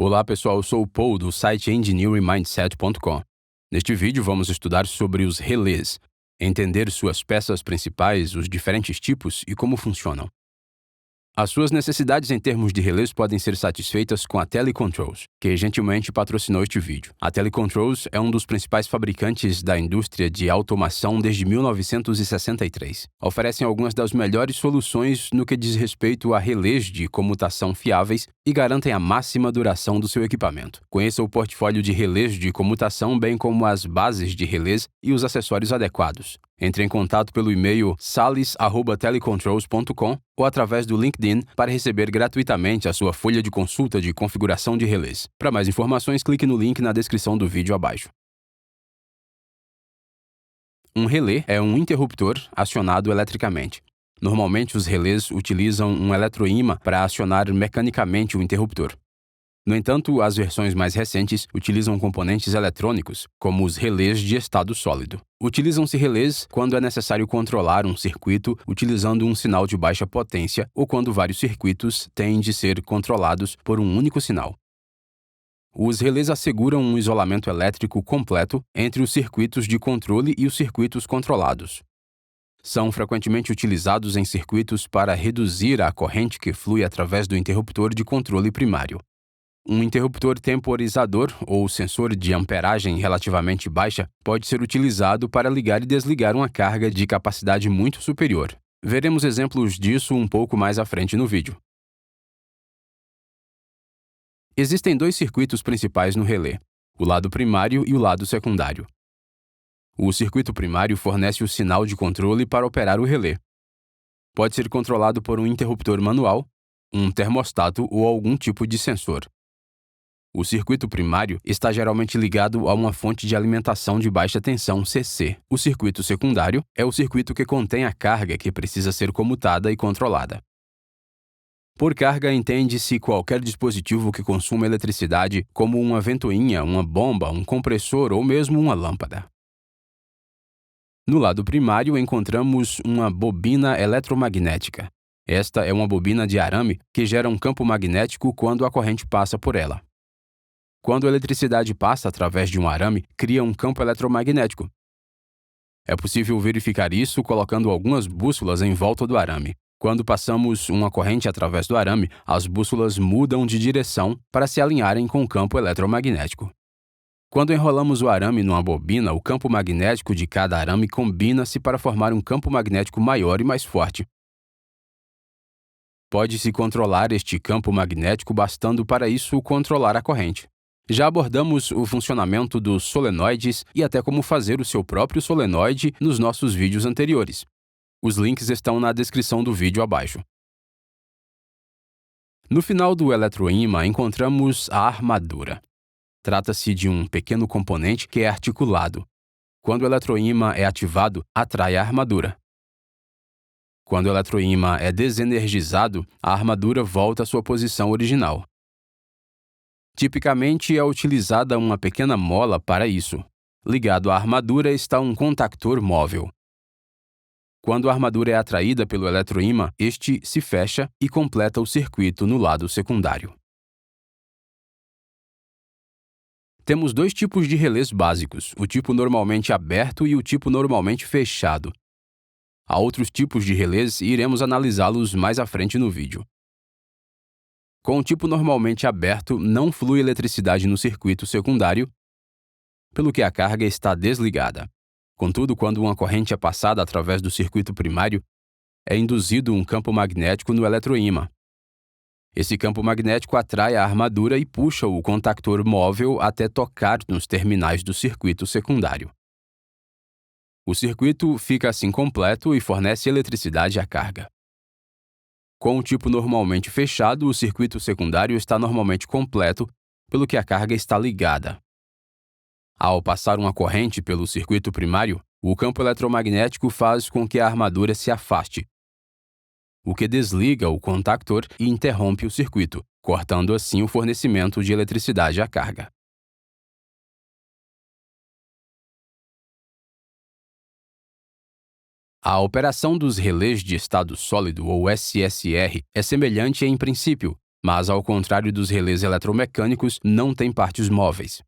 Olá pessoal, eu sou o Paul do site engineeringmindset.com. Neste vídeo vamos estudar sobre os relés, entender suas peças principais, os diferentes tipos e como funcionam. As suas necessidades em termos de relés podem ser satisfeitas com a Telecontrols, que gentilmente patrocinou este vídeo. A Telecontrols é um dos principais fabricantes da indústria de automação desde 1963. Oferecem algumas das melhores soluções no que diz respeito a relés de comutação fiáveis e garantem a máxima duração do seu equipamento. Conheça o portfólio de relés de comutação, bem como as bases de relés e os acessórios adequados. Entre em contato pelo e-mail sales@telecontrols.com ou através do LinkedIn para receber gratuitamente a sua folha de consulta de configuração de relés. Para mais informações, clique no link na descrição do vídeo abaixo. Um relé é um interruptor acionado eletricamente. Normalmente, os relés utilizam um eletroímã para acionar mecanicamente o interruptor. No entanto, as versões mais recentes utilizam componentes eletrônicos, como os relés de estado sólido. Utilizam-se relés quando é necessário controlar um circuito utilizando um sinal de baixa potência ou quando vários circuitos têm de ser controlados por um único sinal. Os relés asseguram um isolamento elétrico completo entre os circuitos de controle e os circuitos controlados. São frequentemente utilizados em circuitos para reduzir a corrente que flui através do interruptor de controle primário. Um interruptor temporizador ou sensor de amperagem relativamente baixa pode ser utilizado para ligar e desligar uma carga de capacidade muito superior. Veremos exemplos disso um pouco mais à frente no vídeo. Existem dois circuitos principais no relé, o lado primário e o lado secundário. O circuito primário fornece o sinal de controle para operar o relé. Pode ser controlado por um interruptor manual, um termostato ou algum tipo de sensor. O circuito primário está geralmente ligado a uma fonte de alimentação de baixa tensão CC. O circuito secundário é o circuito que contém a carga que precisa ser comutada e controlada. Por carga, entende-se qualquer dispositivo que consuma eletricidade, como uma ventoinha, uma bomba, um compressor ou mesmo uma lâmpada. No lado primário, encontramos uma bobina eletromagnética. Esta é uma bobina de arame que gera um campo magnético quando a corrente passa por ela. Quando a eletricidade passa através de um arame, cria um campo eletromagnético. É possível verificar isso colocando algumas bússolas em volta do arame. Quando passamos uma corrente através do arame, as bússolas mudam de direção para se alinharem com o campo eletromagnético. Quando enrolamos o arame numa bobina, o campo magnético de cada arame combina-se para formar um campo magnético maior e mais forte. Pode-se controlar este campo magnético bastando para isso controlar a corrente. Já abordamos o funcionamento dos solenoides e até como fazer o seu próprio solenoide nos nossos vídeos anteriores. Os links estão na descrição do vídeo abaixo. No final do eletroímã encontramos a armadura. Trata-se de um pequeno componente que é articulado. Quando o eletroímã é ativado, atrai a armadura. Quando o eletroímã é desenergizado, a armadura volta à sua posição original. Tipicamente é utilizada uma pequena mola para isso. Ligado à armadura está um contactor móvel. Quando a armadura é atraída pelo eletroímã, este se fecha e completa o circuito no lado secundário. Temos dois tipos de relés básicos, o tipo normalmente aberto e o tipo normalmente fechado. Há outros tipos de relés e iremos analisá-los mais à frente no vídeo. Com o tipo normalmente aberto, não flui eletricidade no circuito secundário, pelo que a carga está desligada. Contudo, quando uma corrente é passada através do circuito primário, é induzido um campo magnético no eletroímã. Esse campo magnético atrai a armadura e puxa o contactor móvel até tocar nos terminais do circuito secundário. O circuito fica assim completo e fornece eletricidade à carga. Com o tipo normalmente fechado, o circuito secundário está normalmente completo, pelo que a carga está ligada. Ao passar uma corrente pelo circuito primário, o campo eletromagnético faz com que a armadura se afaste, o que desliga o contactor e interrompe o circuito, cortando assim o fornecimento de eletricidade à carga. A operação dos relés de estado sólido, ou SSR, é semelhante em princípio, mas ao contrário dos relés eletromecânicos, não têm partes móveis.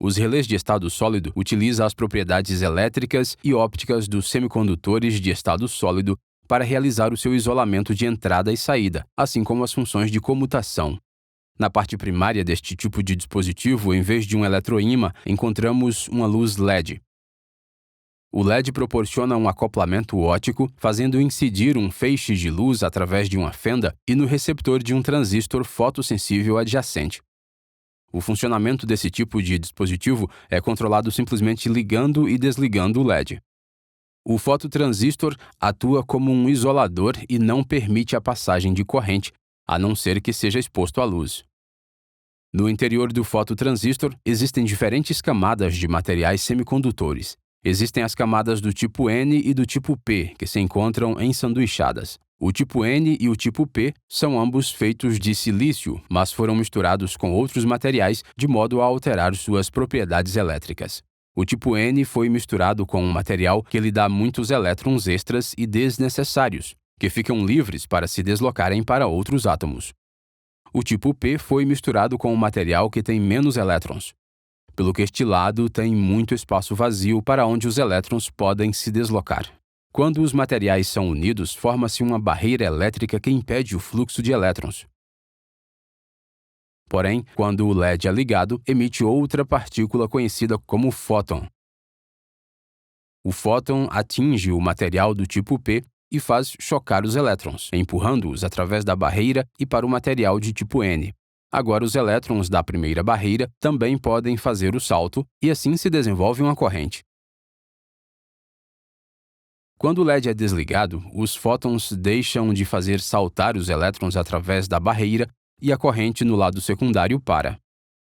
Os relés de estado sólido utilizam as propriedades elétricas e ópticas dos semicondutores de estado sólido para realizar o seu isolamento de entrada e saída, assim como as funções de comutação. Na parte primária deste tipo de dispositivo, em vez de um eletroímã, encontramos uma luz LED. O LED proporciona um acoplamento óptico, fazendo incidir um feixe de luz através de uma fenda e no receptor de um transistor fotossensível adjacente. O funcionamento desse tipo de dispositivo é controlado simplesmente ligando e desligando o LED. O fototransistor atua como um isolador e não permite a passagem de corrente, a não ser que seja exposto à luz. No interior do fototransistor, existem diferentes camadas de materiais semicondutores. Existem as camadas do tipo N e do tipo P, que se encontram ensanduichadas. O tipo N e o tipo P são ambos feitos de silício, mas foram misturados com outros materiais de modo a alterar suas propriedades elétricas. O tipo N foi misturado com um material que lhe dá muitos elétrons extras e desnecessários, que ficam livres para se deslocarem para outros átomos. O tipo P foi misturado com um material que tem menos elétrons, pelo que este lado tem muito espaço vazio para onde os elétrons podem se deslocar. Quando os materiais são unidos, forma-se uma barreira elétrica que impede o fluxo de elétrons. Porém, quando o LED é ligado, emite outra partícula conhecida como fóton. O fóton atinge o material do tipo P e faz chocar os elétrons, empurrando-os através da barreira e para o material de tipo N. Agora, os elétrons da primeira barreira também podem fazer o salto e assim se desenvolve uma corrente. Quando o LED é desligado, os fótons deixam de fazer saltar os elétrons através da barreira e a corrente no lado secundário para.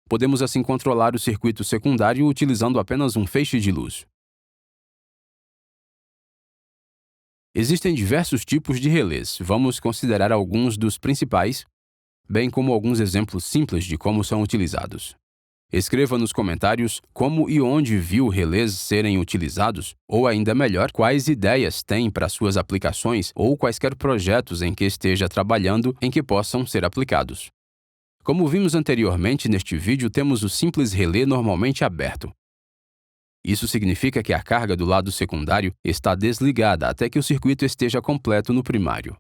Podemos assim controlar o circuito secundário utilizando apenas um feixe de luz. Existem diversos tipos de relés. Vamos considerar alguns dos principais, bem como alguns exemplos simples de como são utilizados. Escreva nos comentários como e onde viu relés serem utilizados, ou ainda melhor, quais ideias tem para suas aplicações ou quaisquer projetos em que esteja trabalhando em que possam ser aplicados. Como vimos anteriormente neste vídeo, temos o simples relé normalmente aberto. Isso significa que a carga do lado secundário está desligada até que o circuito esteja completo no primário.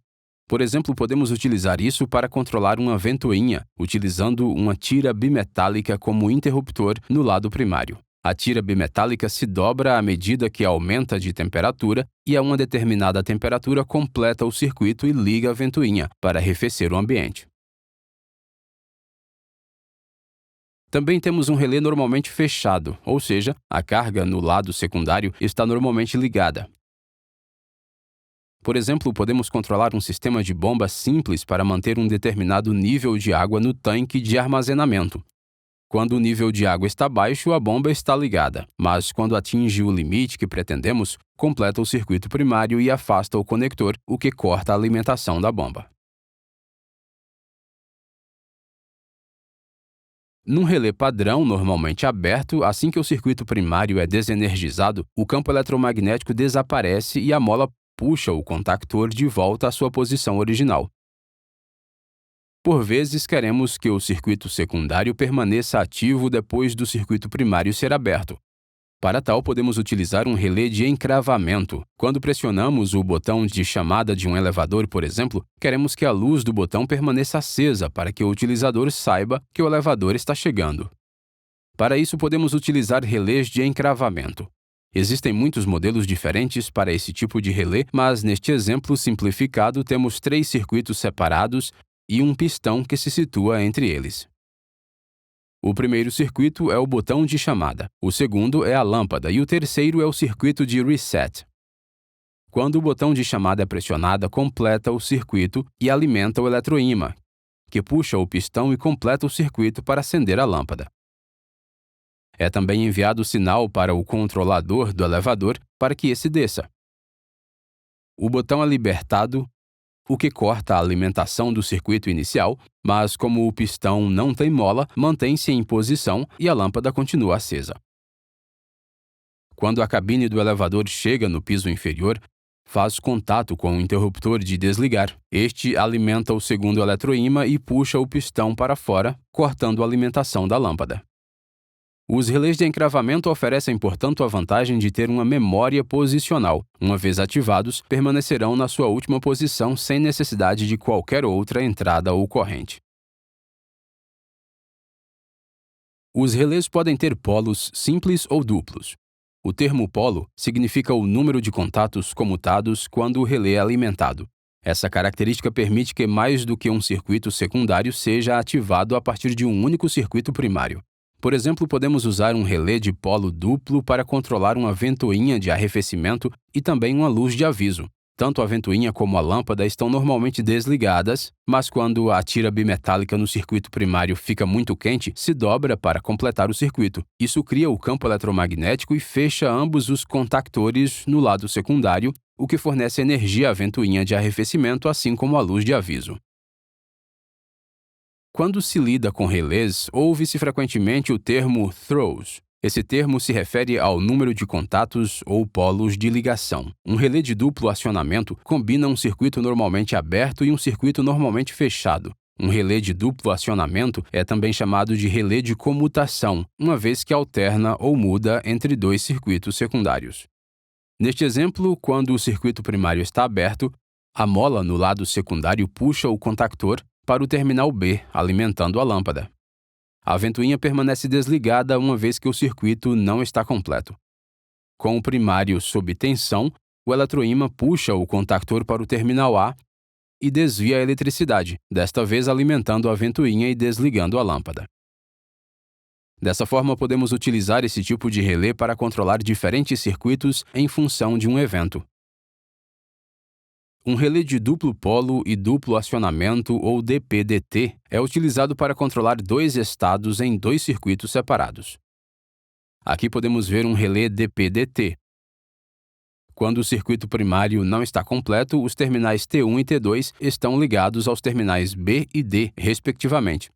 Por exemplo, podemos utilizar isso para controlar uma ventoinha, utilizando uma tira bimetálica como interruptor no lado primário. A tira bimetálica se dobra à medida que aumenta de temperatura e a uma determinada temperatura completa o circuito e liga a ventoinha para arrefecer o ambiente. Também temos um relé normalmente fechado, ou seja, a carga no lado secundário está normalmente ligada. Por exemplo, podemos controlar um sistema de bomba simples para manter um determinado nível de água no tanque de armazenamento. Quando o nível de água está baixo, a bomba está ligada, mas quando atinge o limite que pretendemos, completa o circuito primário e afasta o conector, o que corta a alimentação da bomba. Num relé padrão, normalmente aberto, assim que o circuito primário é desenergizado, o campo eletromagnético desaparece e a mola puxa o contactor de volta à sua posição original. Por vezes, queremos que o circuito secundário permaneça ativo depois do circuito primário ser aberto. Para tal, podemos utilizar um relé de encravamento. Quando pressionamos o botão de chamada de um elevador, por exemplo, queremos que a luz do botão permaneça acesa para que o utilizador saiba que o elevador está chegando. Para isso, podemos utilizar relés de encravamento. Existem muitos modelos diferentes para esse tipo de relé, mas neste exemplo simplificado temos 3 circuitos separados e um pistão que se situa entre eles. O primeiro circuito é o botão de chamada, o segundo é a lâmpada e o terceiro é o circuito de reset. Quando o botão de chamada é pressionado, completa o circuito e alimenta o eletroímã, que puxa o pistão e completa o circuito para acender a lâmpada. É também enviado o sinal para o controlador do elevador para que esse desça. O botão é libertado, o que corta a alimentação do circuito inicial, mas como o pistão não tem mola, mantém-se em posição e a lâmpada continua acesa. Quando a cabine do elevador chega no piso inferior, faz contato com o interruptor de desligar. Este alimenta o segundo eletroímã e puxa o pistão para fora, cortando a alimentação da lâmpada. Os relés de encravamento oferecem, portanto, a vantagem de ter uma memória posicional. Uma vez ativados, permanecerão na sua última posição sem necessidade de qualquer outra entrada ou corrente. Os relés podem ter polos simples ou duplos. O termo polo significa o número de contatos comutados quando o relé é alimentado. Essa característica permite que mais do que um circuito secundário seja ativado a partir de um único circuito primário. Por exemplo, podemos usar um relé de polo duplo para controlar uma ventoinha de arrefecimento e também uma luz de aviso. Tanto a ventoinha como a lâmpada estão normalmente desligadas, mas quando a tira bimetálica no circuito primário fica muito quente, se dobra para completar o circuito. Isso cria o campo eletromagnético e fecha ambos os contactores no lado secundário, o que fornece energia à ventoinha de arrefecimento, assim como a luz de aviso. Quando se lida com relés, ouve-se frequentemente o termo throws. Esse termo se refere ao número de contatos ou polos de ligação. Um relé de duplo acionamento combina um circuito normalmente aberto e um circuito normalmente fechado. Um relé de duplo acionamento é também chamado de relé de comutação, uma vez que alterna ou muda entre dois circuitos secundários. Neste exemplo, quando o circuito primário está aberto, a mola no lado secundário puxa o contactor para o terminal B, alimentando a lâmpada. A ventoinha permanece desligada uma vez que o circuito não está completo. Com o primário sob tensão, o eletroímã puxa o contactor para o terminal A e desvia a eletricidade, desta vez alimentando a ventoinha e desligando a lâmpada. Dessa forma, podemos utilizar esse tipo de relé para controlar diferentes circuitos em função de um evento. Um relé de duplo polo e duplo acionamento, ou DP-DT, é utilizado para controlar dois estados em dois circuitos separados. Aqui podemos ver um relé DP-DT. Quando o circuito primário não está completo, os terminais T1 e T2 estão ligados aos terminais B e D, respectivamente.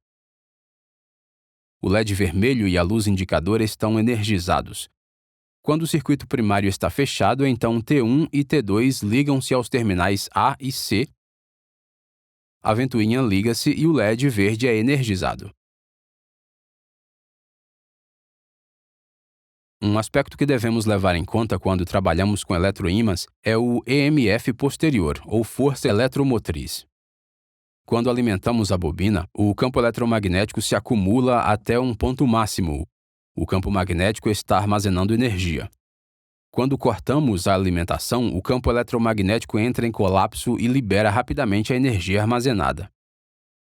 O LED vermelho e a luz indicadora estão energizados. Quando o circuito primário está fechado, então T1 e T2 ligam-se aos terminais A e C, a ventoinha liga-se e o LED verde é energizado. Um aspecto que devemos levar em conta quando trabalhamos com eletroímãs é o EMF posterior, ou força eletromotriz. Quando alimentamos a bobina, o campo eletromagnético se acumula até um ponto máximo. O campo magnético está armazenando energia. Quando cortamos a alimentação, o campo eletromagnético entra em colapso e libera rapidamente a energia armazenada.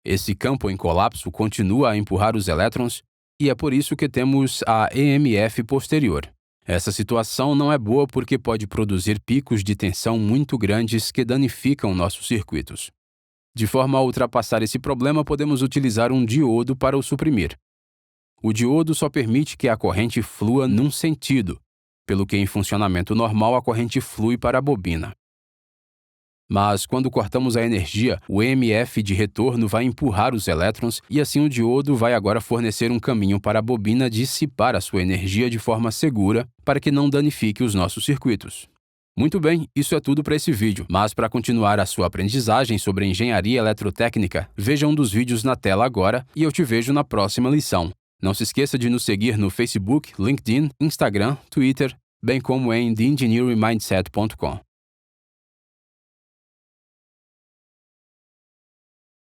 Esse campo em colapso continua a empurrar os elétrons e é por isso que temos a EMF posterior. Essa situação não é boa porque pode produzir picos de tensão muito grandes que danificam nossos circuitos. De forma a ultrapassar esse problema, podemos utilizar um diodo para o suprimir. O diodo só permite que a corrente flua num sentido, pelo que em funcionamento normal a corrente flui para a bobina. Mas quando cortamos a energia, o EMF de retorno vai empurrar os elétrons e assim o diodo vai agora fornecer um caminho para a bobina dissipar a sua energia de forma segura para que não danifique os nossos circuitos. Muito bem, isso é tudo para esse vídeo, mas para continuar a sua aprendizagem sobre engenharia eletrotécnica, veja um dos vídeos na tela agora e eu te vejo na próxima lição. Não se esqueça de nos seguir no Facebook, LinkedIn, Instagram, Twitter, bem como em theengineeringmindset.com.